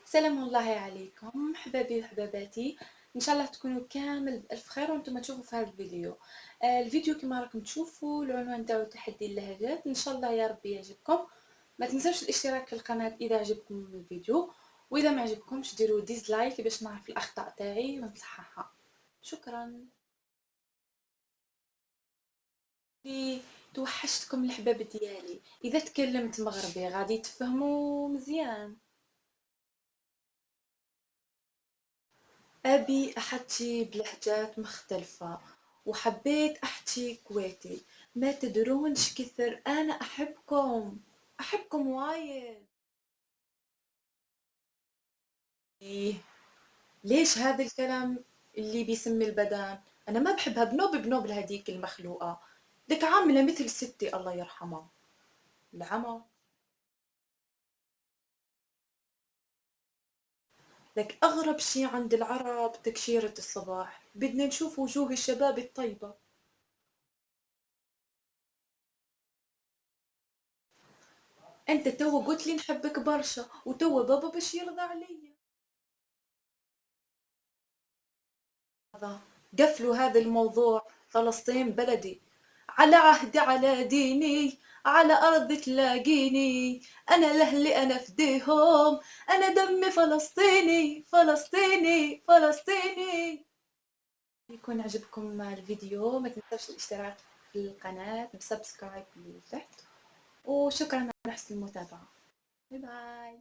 سلام الله عليكم حبايبي وحباباتي. ان شاء الله تكونوا كامل بألف خير وانتم تشوفوا في هذا الفيديو. الفيديو كما راكم تشوفوا العنوان تاعو تحدي اللهجات. ان شاء الله يا ربي يعجبكم. ما تنسوش الاشتراك في القناة اذا عجبكم الفيديو، واذا ما عجبكمش ديروا ديسلايك باش نعرف الاخطاء تاعي ونصححها. شكرا. توحشتكم الحباب ديالي. اذا تكلمت مغربي غادي تفهموا مزيان. أبي أحكي بلهجات مختلفة، وحبيت أحكي كويتي. ما تدرونش كثر أنا أحبكم، أحبكم وايد. إيه، ليش هذا الكلام اللي بيسمي البدن؟ أنا ما بحبها بنوب بنوب لهديك المخلوقة. ديك عاملة مثل ستي الله يرحمها العمى. لك أغرب شي عند العرب تكشيرة الصباح. بدنا نشوف وجوه الشباب الطيبة. أنت تو قلت لي نحبك برشا، وتوا بابا باش يرضى عليا. هذا قفلوا هذا الموضوع. فلسطين بلدي، على عهدي على ديني، على أرض تلاقيني. أنا لأهلي أنا فديهم، أنا دمي فلسطيني فلسطيني فلسطيني. يكون عجبكم الفيديو ما تنسوش الاشتراك في القناة وسبسكرايب اللي تحت. وشكرا على حسن المتابعة. باي باي.